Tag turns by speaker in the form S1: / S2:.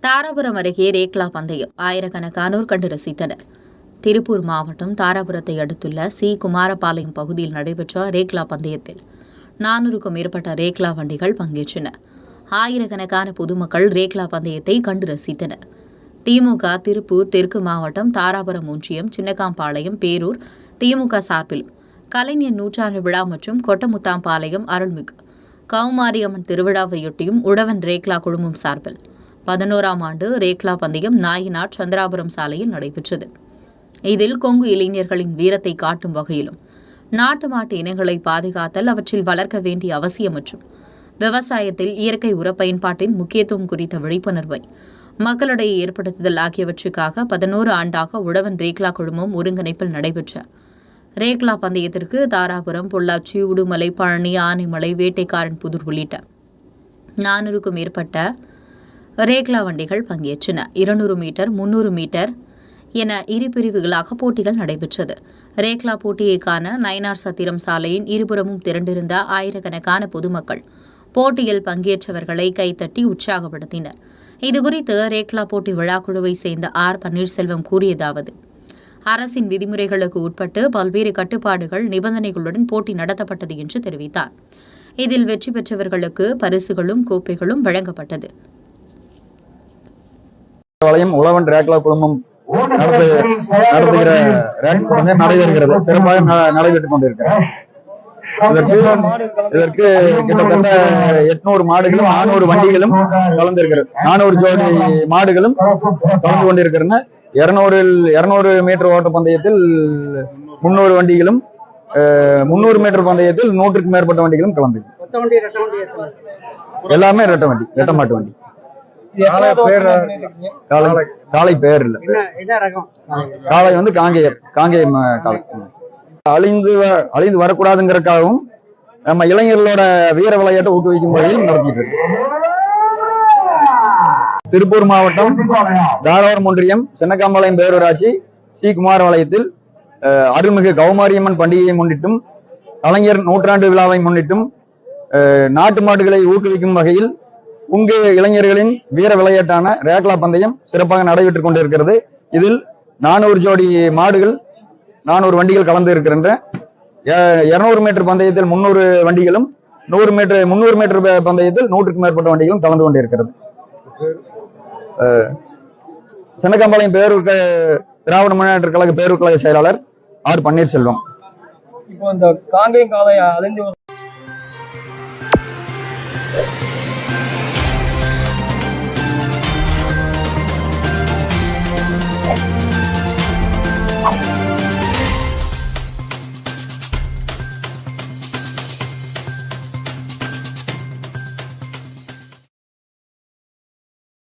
S1: தாராபுரம் அருகே ரேக்லா பந்தயம் ஆயிரக்கணக்கானோர் கண்டு ரசித்தனர். திருப்பூர் மாவட்டம் தாராபுரத்தை அடுத்துள்ள சி. குமாரபாளையம் பகுதியில் நடைபெற்ற ரேக்லா பந்தயத்தில் 400க்கும் மேற்பட்ட ரேக்லா வண்டிகள் பங்கேற்றன. ஆயிரக்கணக்கான பொதுமக்கள் ரேக்லா பந்தயத்தை கண்டு ரசித்தனர். திமுக திருப்பூர் தெற்கு மாவட்டம் தாராபுரம் ஒன்றியம் சின்னகாம்பாளையம் பேரூர் திமுக சார்பிலும் கலைஞர் நூற்றாண்டு விழா மற்றும் கொட்டமுத்தாம்பாளையம் அருள்மிகு கௌமாரியம்மன் திருவிழாவையொட்டியும் உழவன் ரேக்லா குழுமம் சார்பில் 11ஆம் ஆண்டு ரேக்லா பந்தயம் நாயினார் சந்திராபுரம் சாலையில் நடைபெற்றது. இதில் கொங்கு இளைஞர்களின் வீரத்தை காட்டும் வகையிலும் நாட்டு மாட்டு இனங்களை பாதுகாத்தல், அவற்றில் வளர்க்க வேண்டிய அவசியம் மற்றும் விவசாயத்தில் இயற்கை உர பயன்பாட்டின் முக்கியத்துவம் குறித்த விழிப்புணர்வை மக்களிடையே ஏற்படுத்துதல் ஆகியவற்றுக்காக 11 ஆண்டாக உழவன் ரேக்லா குழுமம் ஒருங்கிணைப்பில் நடைபெற்ற ரேக்லா பந்தயத்திற்கு தாராபுரம், பொள்ளாச்சி, உடுமலை, பழனி, ஆனைமலை, வேட்டைக்காரன் புதூர் உள்ளிட்ட 400க்கும் மேற்பட்ட ரேக்லா வண்டிகள் பங்கேற்றன. 200 மீட்டர், 300 மீட்டர் என இரு பிரிவுகளாக போட்டிகள் நடைபெற்றது. ரேக்லா போட்டியை காண நயினார் சத்திரம் சாலையின் இருபுறமும் திரண்டிருந்த ஆயிரக்கணக்கான பொதுமக்கள் போட்டியில் பங்கேற்றவர்களை கைத்தட்டி உற்சாகப்படுத்தினர். இதுகுறித்து ரேக்லா போட்டி விழாக்குழுவை சேர்ந்த ஆர். பன்னீர்செல்வம் கூறியதாவது: அரசின் விதிமுறைகளுக்கு உட்பட்டு பல்வேறு கட்டுப்பாடுகள், நிபந்தனைகளுடன் போட்டி நடத்தப்பட்டது என்று தெரிவித்தார். இதில் வெற்றி பெற்றவர்களுக்கு பரிசுகளும் கோப்பைகளும் வழங்கப்பட்டது.
S2: உழவன் ரேக்லா குழுமம் நடத்துகிற நடைபெறுகிறது, சிறப்பாக நடைபெற்றுக் கொண்டிருக்கிறது. இதற்கு கிட்டத்தட்ட 800 மாடுகளும் 400 வண்டிகளும் கலந்திருக்கிறது. 400 ஜோடி மாடுகளும் கலந்து கொண்டிருக்கின்றன. 200 மீட்டர் ஓட்ட பந்தயத்தில் 300 வண்டிகளும், 300 மீட்டர் பந்தயத்தில் 100க்கும் மேற்பட்ட வண்டிகளும் கலந்து. எல்லாமே ரெட்டை மாட்டு வண்டி. காளை பேர் இல்ல, காளை வந்து காங்கேயம் காளை. அழிந்து வரக்கூடாதுங்கிறதுக்காகவும் நம்ம இளைஞர்களோட வீர விளையாட்டை ஊக்குவிக்கும் வகையில் நடத்திட்டு இருக்கு. திருப்பூர் மாவட்டம் தாராபுரம் ஒன்றியம் சின்னகாம்பாளையம் பேரூராட்சி சி. குமாரபாளையத்தில் அருள்மிகு கௌமாரியம்மன் பண்டிகையை முன்னிட்டும், கலைஞர் நூற்றாண்டு விழாவை முன்னிட்டும் நாட்டு மாடுகளை ஊக்குவிக்கும் வகையில் உங்க இளைஞர்களின் வீர விளையாட்டான ரேக்லா பந்தயம் சிறப்பாக நடைபெற்றுக் கொண்டிருக்கிறது. இதில் 400 ஜோடி மாடுகள், 400 வண்டிகள் கலந்து இருக்கின்ற 200 மீட்டர் பந்தயத்தில் 300 வண்டிகளும், 300 மீட்டர் பந்தயத்தில் 100க்கும் மேற்பட்ட வண்டிகளும் கலந்து கொண்டிருக்கிறது. சின்னகாம்பாளையம் பேரூர் திராவிட முன்னேற்ற கழக பேரூர் கழக செயலாளர் ஆர். பன்னீர்செல்வம்.
S3: இப்போ இந்த காங்கேயம் காளை